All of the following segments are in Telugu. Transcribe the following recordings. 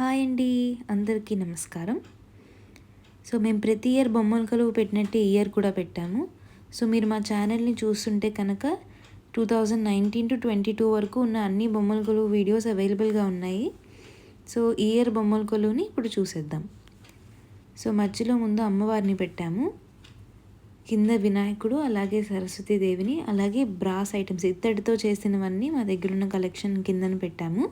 హాయ్ అండి, అందరికీ నమస్కారం. సో మేము ప్రతి ఇయర్ బొమ్మల కొలువు పెట్టినట్టు ఈ ఇయర్ కూడా పెట్టాము. సో మీరు మా ఛానల్ని చూస్తుంటే కనుక 2019 to 22 వరకు ఉన్న అన్ని బొమ్మల కొలువు వీడియోస్ అవైలబుల్గా ఉన్నాయి. సో ఈ ఇయర్ బొమ్మల కొలువుని ఇప్పుడు చూసేద్దాం. సో మధ్యలో ముందు అమ్మవారిని పెట్టాము, కింద వినాయకుడు, అలాగే సరస్వతీదేవిని, అలాగే బ్రాస్ ఐటమ్స్ ఇత్తడితో చేసినవన్నీ మా దగ్గర ఉన్న కలెక్షన్ కిందన పెట్టాము.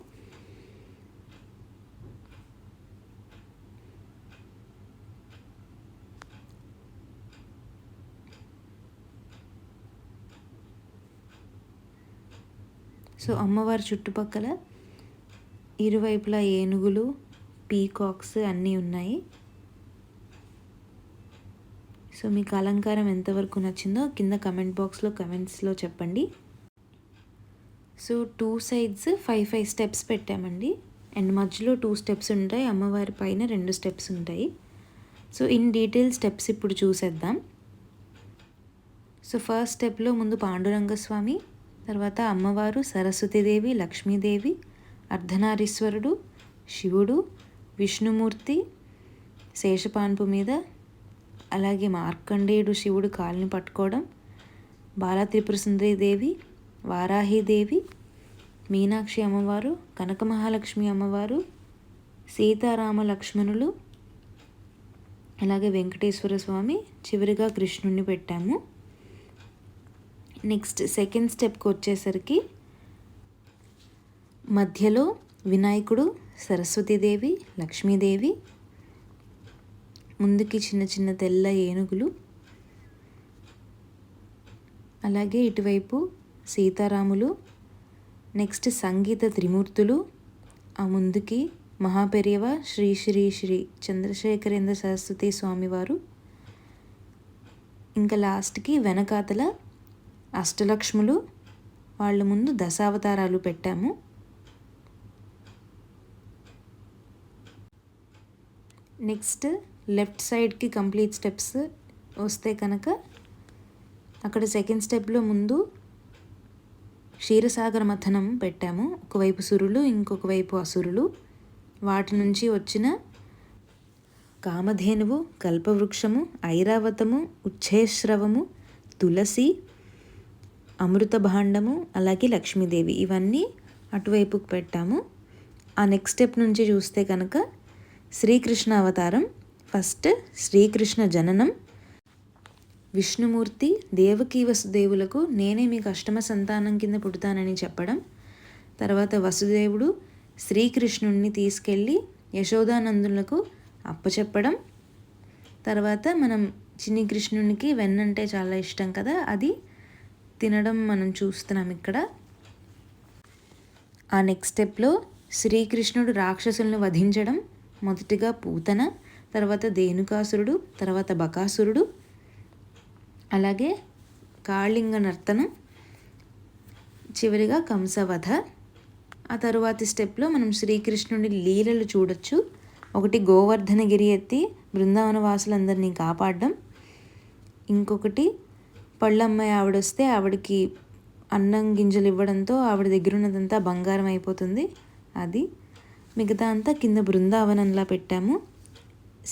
సో అమ్మవారి చుట్టుపక్కల ఇరువైపులా ఏనుగులు, పీకాక్స్ అన్నీ ఉన్నాయి. సో మీకు అలంకారం ఎంతవరకు నచ్చిందో కింద కమెంట్ బాక్స్లో కమెంట్స్లో చెప్పండి. సో 2 sides 5 స్టెప్స్ పెట్టామండి, అండ్ మధ్యలో 2 steps ఉంటాయి, అమ్మవారి పైన 2 steps ఉంటాయి. సో ఇన్ డీటెయిల్ స్టెప్స్ ఇప్పుడు చూసేద్దాం. సో ఫస్ట్ స్టెప్లో ముందు పాండురంగస్వామి, తర్వాత అమ్మవారు, సరస్వతీదేవి, లక్ష్మీదేవి, అర్ధనారీశ్వరుడు, శివుడు, విష్ణుమూర్తి శేషపాన్పు మీద, అలాగే మార్కండేయుడు శివుడు కాలుని పట్టుకోవడం, బాలత్రిపురసుందరీదేవి, వారాహిదేవి, మీనాక్షి అమ్మవారు, కనక మహాలక్ష్మి అమ్మవారు, సీతారామ లక్ష్మణులు, అలాగే వెంకటేశ్వర స్వామి, చివరిగా కృష్ణుణ్ణి పెట్టాము. నెక్స్ట్ సెకండ్ స్టెప్కి వచ్చేసరికి మధ్యలో వినాయకుడు, సరస్వతీదేవి, లక్ష్మీదేవి, ముందుకి చిన్న చిన్న తెల్ల ఏనుగులు, అలాగే ఇటువైపు సీతారాములు, నెక్స్ట్ సంగీత త్రిమూర్తులు, ఆ ముందుకి మహాపెరియవ శ్రీ శ్రీ శ్రీ చంద్రశేఖరేంద్ర సరస్వతి స్వామివారు, ఇంకా లాస్ట్కి వెనకాతల అష్టలక్ష్ములు, వాళ్ళ ముందు దశావతారాలు పెట్టాము. నెక్స్ట్ లెఫ్ట్ సైడ్కి కంప్లీట్ స్టెప్స్ వస్తే కనుక అక్కడ సెకండ్ స్టెప్లో ముందు క్షీరసాగర మథనం పెట్టాము. ఒకవైపు సురులు, ఇంకొక వైపు అసురులు, వాటి నుంచి వచ్చిన కామధేనువు, కల్పవృక్షము, ఐరావతము, ఉచ్ఛేశ్రవము, తులసి, అమృత భాండము, అలాగే లక్ష్మీదేవి, ఇవన్నీ అటువైపుకు పెట్టాము. ఆ నెక్స్ట్ స్టెప్ నుంచి చూస్తే కనుక శ్రీకృష్ణ అవతారం, ఫస్ట్ శ్రీకృష్ణ జననం, విష్ణుమూర్తి దేవకీ వసుదేవులకు నేనే మీకు అష్టమ సంతానం కింద పుడతానని చెప్పడం, తర్వాత వసుదేవుడు శ్రీకృష్ణుణ్ణి తీసుకెళ్ళి యశోదానందులకు అప్పచెప్పడం, తర్వాత మనం చిన్ని కృష్ణునికి వెన్నంటే చాలా ఇష్టం కదా, అది తినడం మనం చూస్తున్నాం ఇక్కడ. ఆ నెక్స్ట్ స్టెప్లో శ్రీకృష్ణుడు రాక్షసులను వధించడం, మొదటిగా పూతన, తర్వాత ధేనుకాసురుడు, తర్వాత బకాసురుడు, అలాగే కాళింగ నర్తనం, చివరిగా కంసవధ. ఆ తరువాతి స్టెప్లో మనం శ్రీకృష్ణుడి లీలలు చూడొచ్చు. ఒకటి గోవర్ధనగిరి ఎత్తి బృందావన వాసులందరినీ కాపాడడం, ఇంకొకటి పళ్ళమ్మాయి ఆవిడొస్తే ఆవిడకి అన్నం గింజలు ఇవ్వడంతో ఆవిడ దగ్గర ఉన్నదంతా బంగారం అయిపోతుంది, అది. మిగతా అంతా కింద బృందావనంలా పెట్టాము.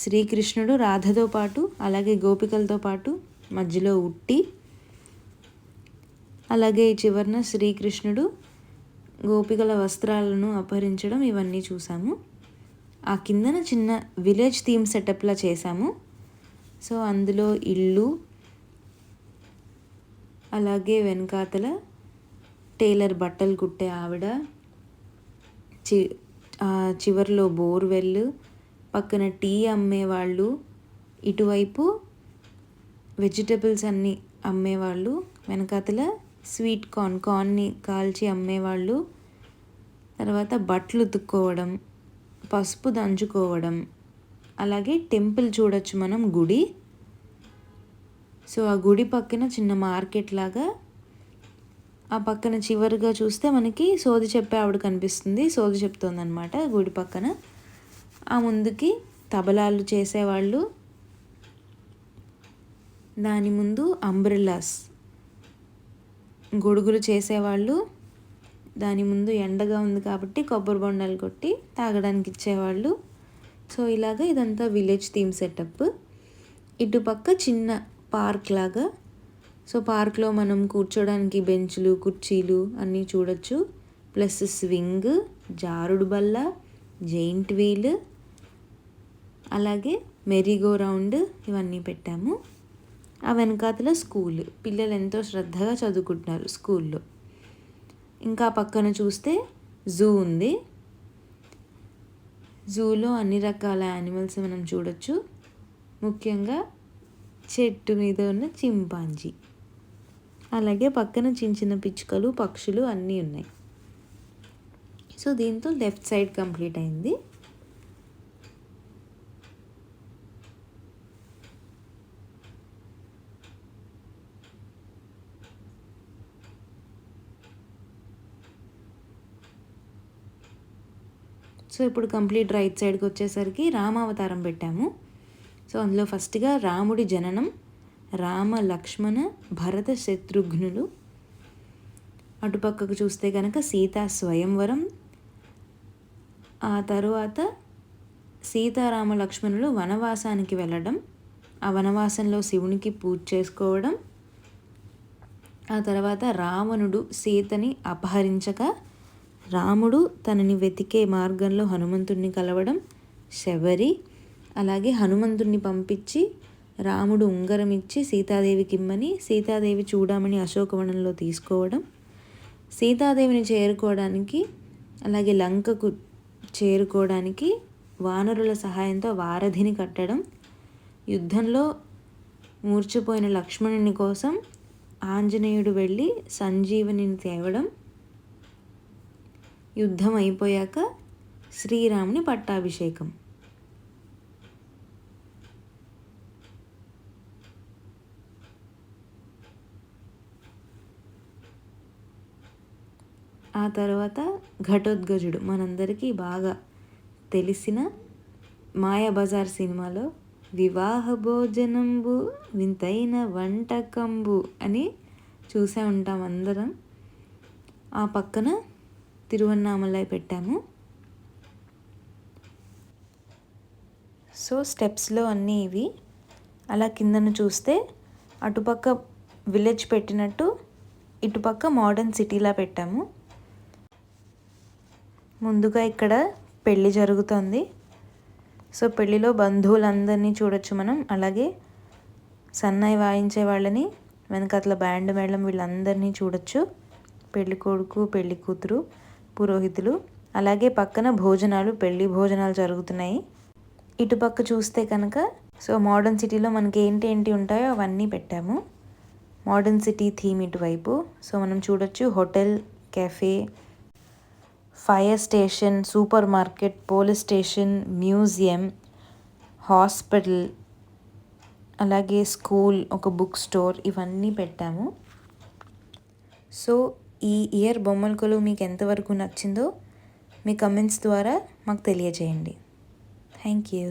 శ్రీకృష్ణుడు రాధతో పాటు, అలాగే గోపికలతో పాటు మధ్యలో ఉట్టి, అలాగే ఈ చివరన శ్రీకృష్ణుడు గోపికల వస్త్రాలను అపహరించడం, ఇవన్నీ చూసాము. ఆ కిందన చిన్న విలేజ్ థీమ్ సెటప్లా చేశాము. సో అందులో ఇల్లు, అలాగే వెనకాతల టైలర్ బట్టలు కుట్టే ఆవిడ, చివరిలో బోర్వెల్, పక్కన టీ అమ్మేవాళ్ళు, ఇటువైపు వెజిటబుల్స్ అన్నీ అమ్మేవాళ్ళు, వెనకాతల స్వీట్ కార్న్ని కాల్చి అమ్మేవాళ్ళు, తర్వాత బట్టలు ఉతుక్కోవడం, పసుపు దంచుకోవడం, అలాగే టెంపుల్ చూడొచ్చు మనం, గుడి. సో ఆ గుడి పక్కన చిన్న మార్కెట్ లాగా, ఆ పక్కన చివరిగా చూస్తే మనకి సోది చెప్పే ఆవిడ కనిపిస్తుంది, సోది చెప్తుంది అనమాట గుడి పక్కన. ఆ ముందుకి తబలాలు చేసేవాళ్ళు, దాని ముందు అంబ్రెల్లాస్, గొడుగులు చేసేవాళ్ళు, దాని ముందు ఎండగా ఉంది కాబట్టి కొబ్బరి బొండాలు కొట్టి తాగడానికి ఇచ్చేవాళ్ళు. సో ఇలాగ ఇదంతా విలేజ్ థీమ్ సెటప్. ఇటుపక్క చిన్న పార్క్ లాగా. సో పార్క్లో మనం కూర్చోడానికి బెంచ్లు, కుర్చీలు అన్నీ చూడొచ్చు. ప్లస్ స్వింగ్, జారుడు బల్ల, జెయింట్ వీల్, అలాగే మెరీగో రౌండ్ ఇవన్నీ పెట్టాము. ఆ వెనకాతల స్కూల్, పిల్లలు ఎంతో శ్రద్ధగా చదువుకుంటున్నారు స్కూల్లో. ఇంకా పక్కన చూస్తే జూ ఉంది. జూలో అన్ని రకాల యానిమల్స్ మనం చూడొచ్చు. ముఖ్యంగా చెట్టు మీద ఉన్న చింపాంజీ, అలాగే పక్కన చిన్న చిన్న పిచ్చుకలు, పక్షులు అన్నీ ఉన్నాయి. సో దీంతో లెఫ్ట్ సైడ్ కంప్లీట్ అయింది. సో ఇప్పుడు కంప్లీట్ రైట్ సైడ్కి వచ్చేసరికి రామావతారం పెట్టాము. సో అందులో ఫస్ట్గా రాముడి జననం, రామ లక్ష్మణ భరత శత్రుఘ్నులు. అటుపక్కకు చూస్తే కనుక సీతా స్వయంవరం. ఆ తరువాత సీతారామ లక్ష్మణులు వనవాసానికి వెళ్ళడం, ఆ వనవాసంలో శివునికి పూజ చేసుకోవడం. ఆ తర్వాత రావణుడు సీతని అపహరించగా రాముడు తనని వెతికే మార్గంలో హనుమంతుడిని కలవడం, శబరి. అలాగే హనుమంతుడిని పంపించి రాముడు ఉంగరం ఇచ్చి సీతాదేవికి ఇమ్మని సీతాదేవి చూడమని అశోకవనంలో తీసుకోవడం, సీతాదేవిని చేరుకోవడానికి అలాగే లంకకు చేరుకోవడానికి వానరుల సహాయంతో వారధిని కట్టడం, యుద్ధంలో మూర్చిపోయిన లక్ష్మణుని కోసం ఆంజనేయుడు వెళ్ళి సంజీవనిని తేవడం, యుద్ధం అయిపోయాక శ్రీరాముని పట్టాభిషేకం. ఆ తర్వాత ఘటోత్కచుడు, మనందరికీ బాగా తెలిసిన మాయాబజార్ సినిమాలో వివాహ భోజనంబు వింతైన వంటకంబు అని చూసే ఉంటాం అందరం. ఆ పక్కన తిరువన్నామలై పెట్టాము. సో స్టెప్స్లో అన్నీ ఇవి. అలా కిందను చూస్తే అటుపక్క విలేజ్ పెట్టినట్టు ఇటుపక్క మోడర్న్ సిటీలా పెట్టాము. ముందుగా ఇక్కడ పెళ్ళి జరుగుతుంది. సో పెళ్ళిలో బంధువులందరినీ చూడొచ్చు మనం. అలాగే సన్నాయి వాయించే వాళ్ళని, వెనకాతల బ్యాండ్ మేళం వీళ్ళందరినీ చూడొచ్చు. పెళ్ళి కొడుకు, పెళ్ళి కూతురు, పురోహితులు. అలాగే పక్కన భోజనాలు, పెళ్ళి భోజనాలు జరుగుతున్నాయి. ఇటుపక్క చూస్తే కనుక సో మోడర్న్ సిటీలో మనకి ఏంటి ఉంటాయో అవన్నీ పెట్టాము. మోడర్న్ సిటీ థీమ్ ఇటువైపు. సో మనం చూడొచ్చు hotel, cafe, fire station, super market, police station, museum, hospital, అలాగే స్కూల్, ఒక బుక్ స్టోర్ ఇవన్నీ పెట్టాము. సో ఈ ఇయర్ బొమ్మల కొలువు మీకు ఎంతవరకు నచ్చిందో మీ కమెంట్స్ ద్వారా మాకు తెలియజేయండి. Thank you.